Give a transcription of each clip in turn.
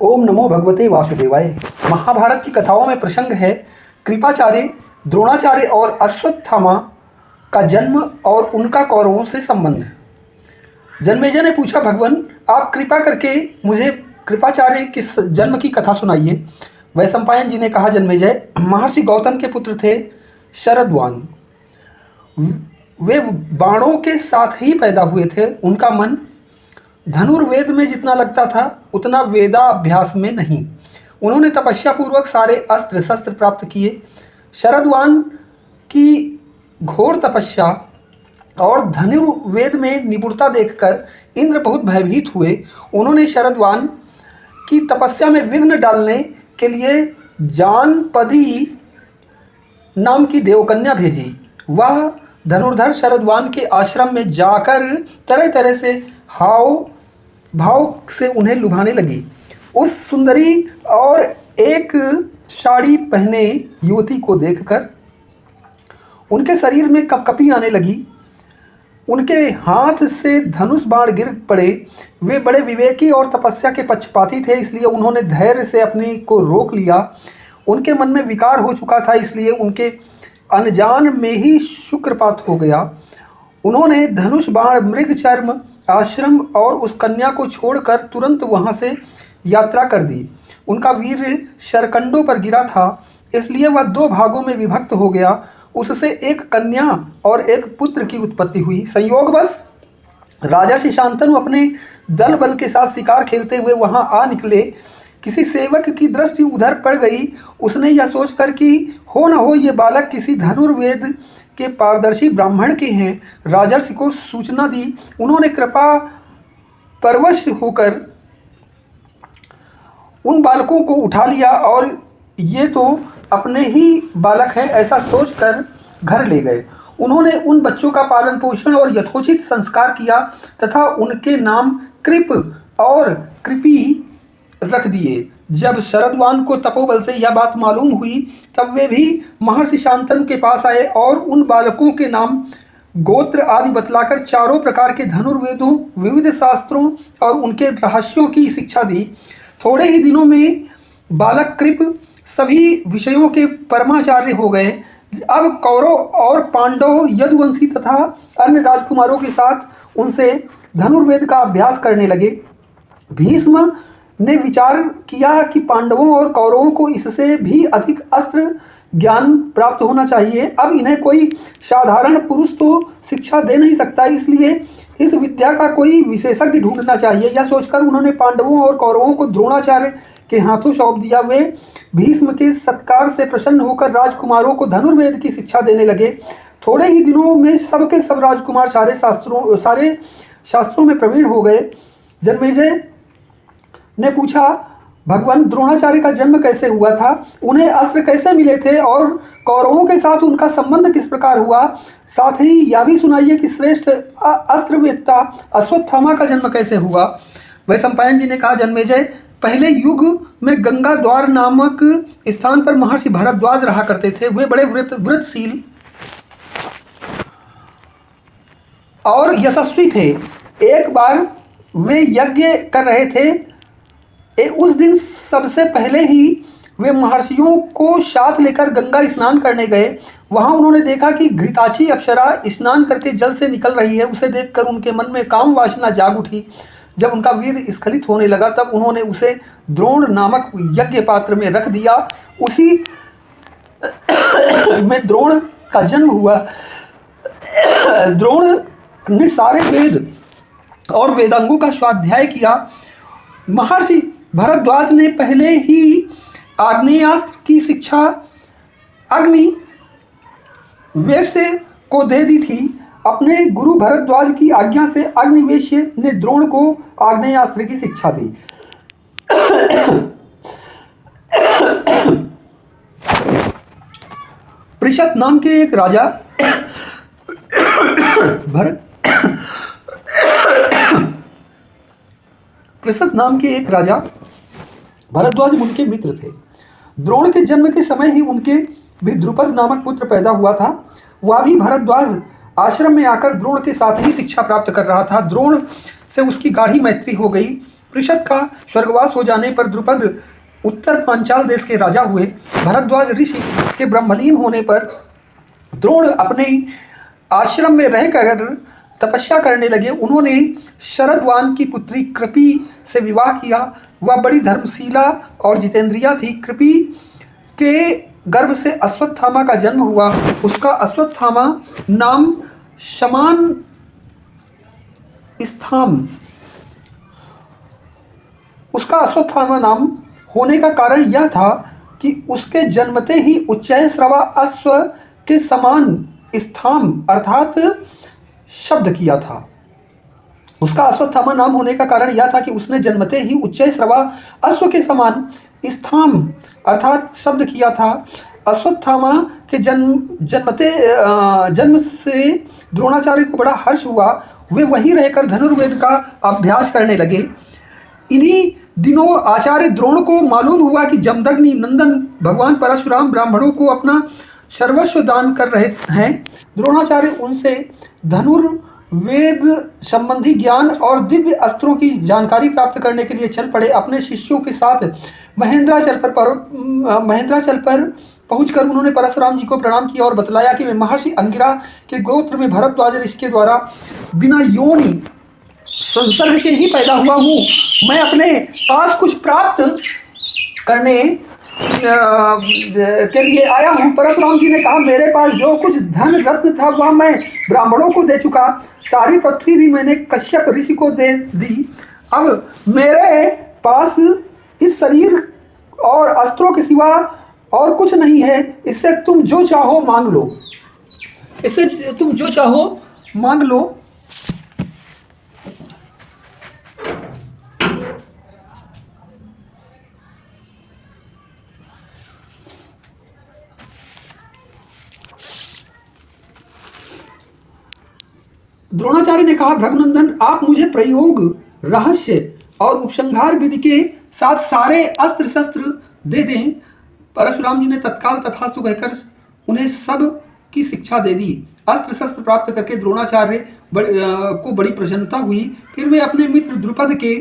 ओम नमो भगवते वासुदेवाय। महाभारत की कथाओं में प्रसंग है कृपाचार्य, द्रोणाचार्य और अश्वत्थामा का जन्म और उनका कौरवों से संबंध। जन्मेजय ने पूछा, भगवान आप कृपा करके मुझे कृपाचार्य के जन्म की कथा सुनाइए। वैशंपायन जी ने कहा, जन्मेजय महर्षि गौतम के पुत्र थे शरद्वान। वे बाणों के साथ ही पैदा हुए थे। उनका मन धनुर्वेद में जितना लगता था उतना वेदाभ्यास में नहीं। उन्होंने तपस्या पूर्वक सारे अस्त्र शस्त्र प्राप्त किए। शरद्वान की घोर तपस्या और धनुर्वेद में निपुणता देखकर इंद्र बहुत भयभीत हुए। उन्होंने शरद्वान की तपस्या में विघ्न डालने के लिए जानपदी नाम की देवकन्या भेजी। वह धनुर्धर शरद्वान के आश्रम में जाकर तरह तरह से हाव भाव से उन्हें लुभाने लगी। उस सुंदरी और एक साड़ी पहने युवती को देखकर उनके शरीर में कपकपी आने लगी। उनके हाथ से धनुष बाण गिर पड़े। वे बड़े विवेकी और तपस्या के पक्षपाती थे, इसलिए उन्होंने धैर्य से अपने को रोक लिया। उनके मन में विकार हो चुका था, इसलिए उनके अनजान में ही शुक्रपात हो गया। उन्होंने धनुष बाण मृगचर्म आश्रम और उस कन्या को छोड़कर तुरंत वहां से यात्रा कर दी। उनका वीर शरकंडों पर गिरा था, इसलिए वह दो भागों में विभक्त हो गया। उससे एक कन्या और एक पुत्र की उत्पत्ति हुई। संयोगवश राजर्षि शांतनु अपने दल बल के साथ शिकार खेलते हुए वहां आ निकले। किसी सेवक की दृष्टि उधर पड़ गई। उसने यह सोचकर कि हो न हो ये बालक किसी धनुर्वेद के पारदर्शी ब्राह्मण के हैं, राजर्षि को सूचना दी। उन्होंने कृपा परवश होकर उन बालकों को उठा लिया और ये तो अपने ही बालक हैं ऐसा सोचकर घर ले गए। उन्होंने उन बच्चों का पालन पोषण और यथोचित संस्कार किया तथा उनके नाम कृप और कृपी रख दिए। जब शरद्वान को तपोबल से यह बात मालूम हुई तब वे भी महर्षि शांतनु के पास आए और उन बालकों के नाम गोत्र आदि बतलाकर चारों प्रकार के धनुर्वेदों, विविध शास्त्रों और उनके रहस्यों की शिक्षा दी। थोड़े ही दिनों में बालक कृप सभी विषयों के परमाचार्य हो गए। अब कौरव और पांडव यदुवंशी तथा अन्य राजकुमारों के साथ उनसे धनुर्वेद का अभ्यास करने लगे। भीष्म ने विचार किया कि पांडवों और कौरवों को इससे भी अधिक अस्त्र ज्ञान प्राप्त होना चाहिए। अब इन्हें कोई साधारण पुरुष तो शिक्षा दे नहीं सकता, इसलिए इस विद्या का कोई विशेषज्ञ ढूंढना चाहिए। यह सोचकर उन्होंने पांडवों और कौरवों को द्रोणाचार्य के हाथों सौंप दिया। वे भीष्म के सत्कार से प्रसन्न होकर राजकुमारों को धनुर्वेद की शिक्षा देने लगे। थोड़े ही दिनों में सबके सब राजकुमार सारे शास्त्रों में प्रवीण हो गए। जन्मेजय ने पूछा, भगवान द्रोणाचार्य का जन्म कैसे हुआ था, उन्हें अस्त्र कैसे मिले थे और कौरवों के साथ उनका संबंध किस प्रकार हुआ। साथ ही यह भी सुनाइए कि श्रेष्ठ अस्त्रवेत्ता अश्वत्थामा का जन्म कैसे हुआ। वैशंपायन जी ने कहा, जन्मेजय पहले युग में गंगा द्वार नामक स्थान पर महर्षि भारद्वाज रहा करते थे। वे बड़े व्रतशील और यशस्वी थे। एक बार वे यज्ञ कर रहे थे। उस दिन सबसे पहले ही वे महर्षियों को साथ लेकर गंगा स्नान करने गए। वहां उन्होंने देखा कि घृताची अप्सरा स्नान करके जल से निकल रही है। उसे देखकर उनके मन में काम वासना जाग उठी। जब उनका वीर स्खलित होने लगा तब उन्होंने उसे द्रोण नामक यज्ञ पात्र में रख दिया। उसी में द्रोण का जन्म हुआ। द्रोण ने सारे वेद और वेदांगों का स्वाध्याय किया। महर्षि भारद्वाज ने पहले ही आग्नेयास्त्र की शिक्षा अग्नि वैश्य को दे दी थी। अपने गुरु भारद्वाज की आज्ञा से अग्निवेश्य ने द्रोण को आग्नेयास्त्र की शिक्षा दी। पृषत नाम के एक राजा भारद्वाज उनके मित्र थे। द्रोण के जन्म के समय ही उनके भी द्रुपद नामक पुत्र पैदा हुआ था। वह भी भारद्वाज आश्रम में आकर द्रोण के साथ ही शिक्षा प्राप्त कर रहा था। द्रोण से उसकी गाढ़ी मैत्री हो गई। पृषद का स्वर्गवास हो जाने पर द्रुपद उत्तर पांचाल देश के राजा हुए। भरद्वाज ऋषि के ब्रह्मलीन होने पर द्रोण अपने आश्रम में रहकर तपस्या करने लगे। उन्होंने शरदवान की पुत्री कृपि से विवाह किया। वह बड़ी धर्मशीला और जितेंद्रिया थी। कृपि के गर्भ से अश्वत्थामा का जन्म हुआ। उसका अश्वत्थामा नाम समान स्थान उसका अश्वत्थामा नाम होने का कारण यह था कि उसके जन्मते ही उच्चैःश्रवा अश्व के समान स्थान अर्थात शब्द किया था। उसका अश्वत्थामा नाम होने का कारण यह था कि उसने जन्मते ही उच्चैःश्रवा अश्व के समान स्थान अर्थात शब्द किया था। अश्वत्थामा के जन्म से द्रोणाचार्य को बड़ा हर्ष हुआ। वे वहीं रहकर धनुर्वेद का अभ्यास करने लगे। इन्हीं दिनों आचार्य द्रोण को मालूम हुआ कि जमदग्नि नंदन भगवान परशुराम ब्राह्मणों को अपना सर्वस्व दान कर रहे हैं। द्रोणाचार्य उनसे धनुर्वेद संबंधी ज्ञान और दिव्य अस्त्रों की जानकारी प्राप्त करने के लिए चल पड़े। अपने शिष्यों के साथ महेंद्राचल पर पहुंचकर उन्होंने परशुराम जी को प्रणाम किया और बतलाया कि मैं महर्षि अंगिरा के गोत्र में भरद्वाज ऋषि के द्वारा बिना योनि संसर्ग के ही पैदा हुआ हूँ। मैं अपने पास कुछ प्राप्त करने के लिए आया हूँ। परशुराम जी ने कहा, मेरे पास जो कुछ धन रत्न था वह मैं ब्राह्मणों को दे चुका। सारी पृथ्वी भी मैंने कश्यप ऋषि को दे दी। अब मेरे पास इस शरीर और अस्त्रों के सिवा और कुछ नहीं है। इससे तुम जो चाहो मांग लो। द्रोणाचार्य ने कहा, भृगुनंदन आप मुझे प्रयोग रहस्य और उपसंहार विधि के साथ सारे अस्त्र शस्त्र दे दें। परशुराम जी ने तत्काल तथास्तु कहकर उन्हें सब की शिक्षा दे दी। अस्त्र शस्त्र प्राप्त करके द्रोणाचार्य को बड़ी प्रसन्नता हुई। फिर वे अपने मित्र द्रुपद के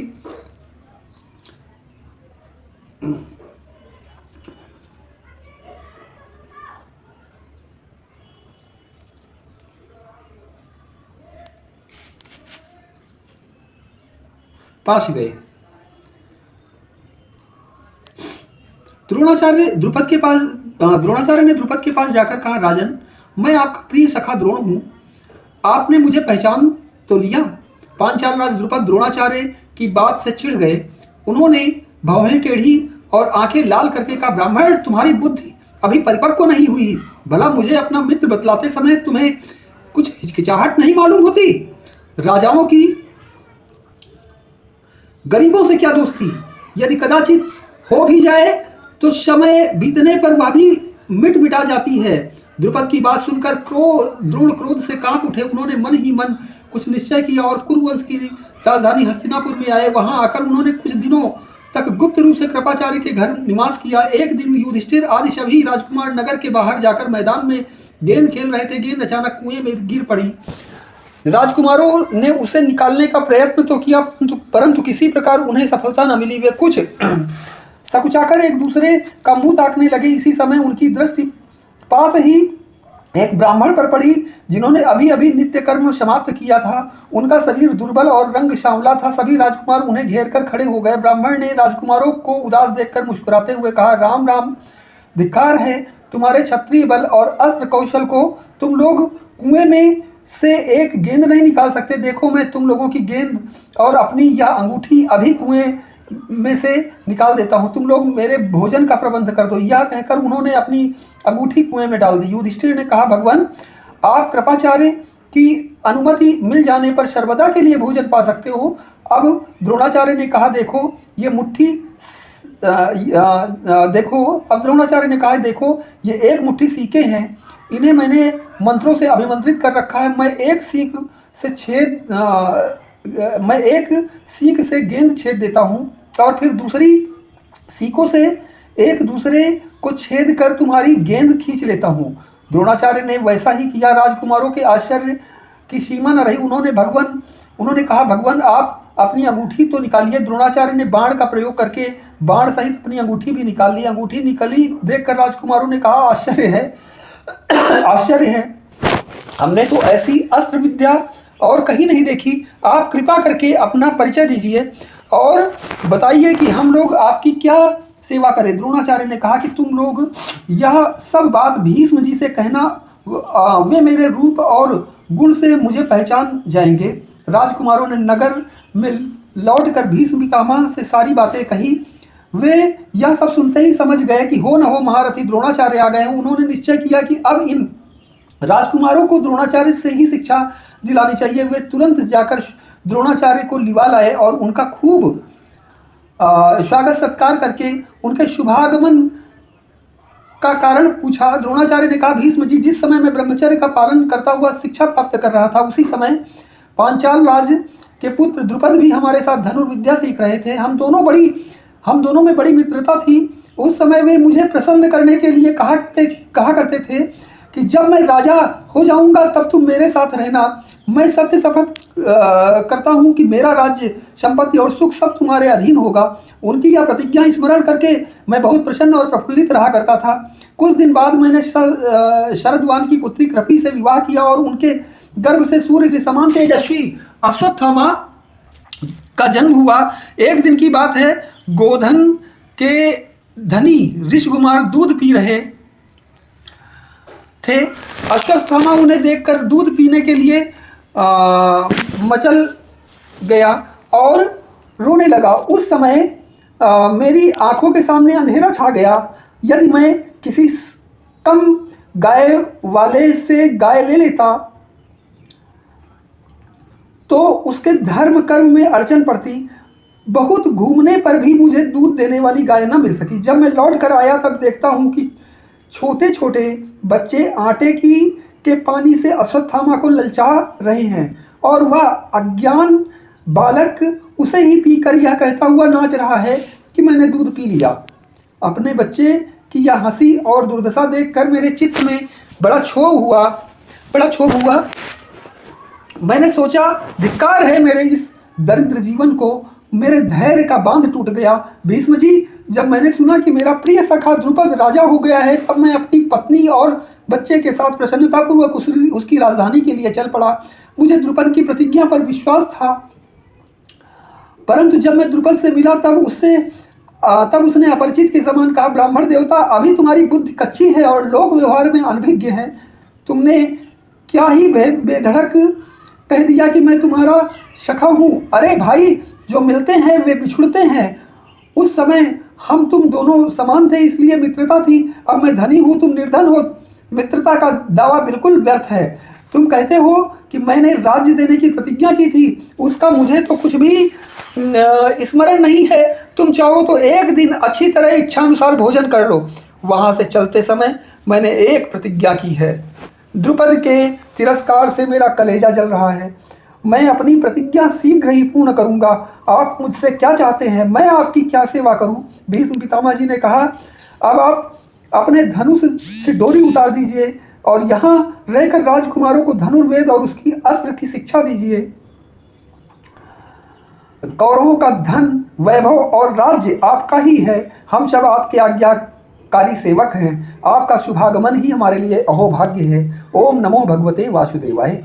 पास गए। द्रोणाचार्य ने द्रुपद के पास जाकर कहा, राजन, मैं आपका प्रिय सखा द्रोण हूं। आपने मुझे पहचान तो लिया। पांचाल राज द्रुपद द्रोणाचार्य की बात से चिढ़ गए। उन्होंने भौहें टेढ़ी और आंखें लाल करके कहा, ब्राह्मण, तुम्हारी बुद्धि अभी परिपक्व नहीं हुई। भला मुझे अपना मित्र बतलाते समय तुम्हें कुछ हिचकिचाहट नहीं मालूम होती? राजाओं की गरीबों से क्या दोस्ती? यदि कदाचित हो भी जाए तो समय बीतने पर वह भी मिटा जाती है। द्रुपद की बात सुनकर द्रोण क्रोध से कांप उठे। उन्होंने मन ही मन कुछ निश्चय किया और कुरुवंश की राजधानी हस्तिनापुर में आए। वहां आकर उन्होंने कुछ दिनों तक गुप्त रूप से कृपाचार्य के घर निवास किया। एक दिन युधिष्ठिर आदि सभी राजकुमार नगर के बाहर जाकर मैदान में गेंद खेल रहे थे। गेंद अचानक कुएं में गिर पड़ी। राजकुमारों ने उसे निकालने का प्रयत्न तो किया, परंतु किसी प्रकार उन्हें सफलता न मिली। वे कुछ सकुचाकर एक दूसरे का मुंह ताकने लगे। इसी समय उनकी दृष्टि पास ही एक ब्राह्मण पर पड़ी, जिन्होंने अभी अभी नित्य कर्म समाप्त किया था। उनका शरीर दुर्बल और रंग सांवला था। सभी राजकुमार उन्हें घेर कर खड़े हो गए। ब्राह्मण ने राजकुमारों को उदास देखकर मुस्कुराते हुए कहा, राम राम, धिक्कार है तुम्हारे क्षत्रिय बल और अस्त्र कौशल को। तुम लोग कुएं में से एक गेंद नहीं निकाल सकते। देखो, मैं तुम लोगों की गेंद और अपनी यह अंगूठी अभी कुएं में से निकाल देता हूं। तुम लोग मेरे भोजन का प्रबंध कर दो। यह कहकर उन्होंने अपनी अंगूठी कुएं में डाल दी। युधिष्ठिर ने कहा, भगवान, आप कृपाचार्य की अनुमति मिल जाने पर सर्वदा के लिए भोजन पा सकते हो। अब द्रोणाचार्य ने कहा, देखो ये एक मुट्ठी सीके हैं। इन्हें मैंने मंत्रों से अभिमंत्रित कर रखा है। मैं एक सीख से गेंद छेद देता हूं और फिर दूसरी सीखों से एक दूसरे को छेद कर तुम्हारी गेंद खींच लेता हूं। द्रोणाचार्य ने वैसा ही किया। राजकुमारों के आश्चर्य की सीमा न रही। उन्होंने कहा, भगवान, आप अपनी अंगूठी तो निकालिए। द्रोणाचार्य ने बाण का प्रयोग करके बाण सहित अपनी अंगूठी भी निकाल ली। अंगूठी निकली देखकर राजकुमारों ने कहा, आश्चर्य है, आश्चर्य है, हमने तो ऐसी अस्त्र विद्या और कहीं नहीं देखी। आप कृपा करके अपना परिचय दीजिए और बताइए कि हम लोग आपकी क्या सेवा करें। द्रोणाचार्य ने कहा कि तुम लोग यह सब बात भीष्म जी से कहना, वे मेरे रूप और गुण से मुझे पहचान जाएंगे। राजकुमारों ने नगर में लौटकर भीष्म पितामह से सारी बातें कही। वे यह सब सुनते ही समझ गए कि हो न हो महारथी द्रोणाचार्य आ गए हैं। उन्होंने निश्चय किया कि अब इन राजकुमारों को द्रोणाचार्य से ही शिक्षा दिलानी चाहिए। वे तुरंत जाकर द्रोणाचार्य को लिवा लाए और उनका खूब स्वागत सत्कार करके उनके शुभागमन का कारण पूछा। द्रोणाचार्य ने कहा, भीष्म जी, जिस समय मैं ब्रह्मचर्य का पालन करता हुआ शिक्षा प्राप्त कर रहा था, उसी समय पांचाल राज के पुत्र द्रुपद भी हमारे साथ धनुर्विद्या सीख रहे थे। हम दोनों में बड़ी मित्रता थी। उस समय वे मुझे प्रसन्न करने के लिए कहा करते थे कि जब मैं राजा हो जाऊंगा तब तुम मेरे साथ रहना। मैं सत्य शपथ करता हूं कि मेरा राज्य, संपत्ति और सुख सब तुम्हारे अधीन होगा। उनकी यह प्रतिज्ञा स्मरण करके मैं बहुत प्रसन्न और प्रफुल्लित रहा करता था। कुछ दिन बाद मैंने शरद्वान की पुत्री कृपि से विवाह किया और उनके गर्भ से सूर्य के समान तेजस्वी अश्वत्थामा का जन्म हुआ। एक दिन की बात है, गोधन के धनी ऋषिकुमार दूध पी रहे थे। अश्वत्थामा उन्हें देखकर दूध पीने के लिए मचल गया और रोने लगा। उस समय मेरी आंखों के सामने अंधेरा छा गया। यदि मैं किसी कम गाय वाले से गाय ले लेता तो उसके धर्म कर्म में अड़चन पड़ती। बहुत घूमने पर भी मुझे दूध देने वाली गाय न मिल सकी। जब मैं लौट कर आया तब देखता हूँ कि छोटे छोटे बच्चे आटे के पानी से अश्वत्थामा को ललचा रहे हैं और वह अज्ञान बालक उसे ही पीकर यह कहता हुआ नाच रहा है कि मैंने दूध पी लिया। अपने बच्चे की यह हंसी और दुर्दशा देखकर मेरे चित्त में बड़ा क्षोभ हुआ। मैंने सोचा, धिक्कार है मेरे इस दरिद्र जीवन को। मेरे धैर्य का बांध टूट गया। भीष्म जी, जब मैंने सुना कि मेरा प्रिय सखा द्रुपद राजा हो गया है, तब मैं अपनी पत्नी और बच्चे के साथ प्रसन्नतापूर्वक उसकी राजधानी के लिए चल पड़ा। मुझे द्रुपद की प्रतिज्ञा पर विश्वास था, परंतु जब मैं द्रुपद से मिला तब उसने अपरिचित के समान कहा, ब्राह्मण देवता, अभी तुम्हारी बुद्धि कच्ची है और लोक व्यवहार में अनभिज्ञ है। तुमने क्या ही बेधड़क कह दिया कि मैं तुम्हारा सखा हूँ। अरे भाई, जो मिलते हैं वे बिछुड़ते हैं। उस समय हम तुम दोनों समान थे, इसलिए मित्रता थी। अब मैं धनी हूँ, तुम निर्धन हो, मित्रता का दावा बिल्कुल व्यर्थ है। तुम कहते हो कि मैंने राज्य देने की प्रतिज्ञा की थी, उसका मुझे तो कुछ भी स्मरण नहीं है। तुम चाहो तो एक दिन अच्छी तरह इच्छानुसार भोजन कर लो। वहाँ से चलते समय मैंने एक प्रतिज्ञा की है। द्रुपद के तिरस्कार से मेरा कलेजा जल रहा है। मैं अपनी प्रतिज्ञा शीघ्र ही पूर्ण करूंगा। आप मुझसे क्या चाहते हैं? मैं आपकी क्या सेवा करूं? भीष्म पितामह जी ने कहा, अब आप अपने धनुष से डोरी उतार दीजिए और यहाँ रहकर राजकुमारों को धनुर्वेद और उसकी अस्त्र की शिक्षा दीजिए। कौरवों का धन, वैभव और राज्य आपका ही है। हम सब आपके आज्ञाकारी सेवक हैं। आपका शुभागमन ही हमारे लिए अहोभाग्य है। ओम नमो भगवते वासुदेवाय।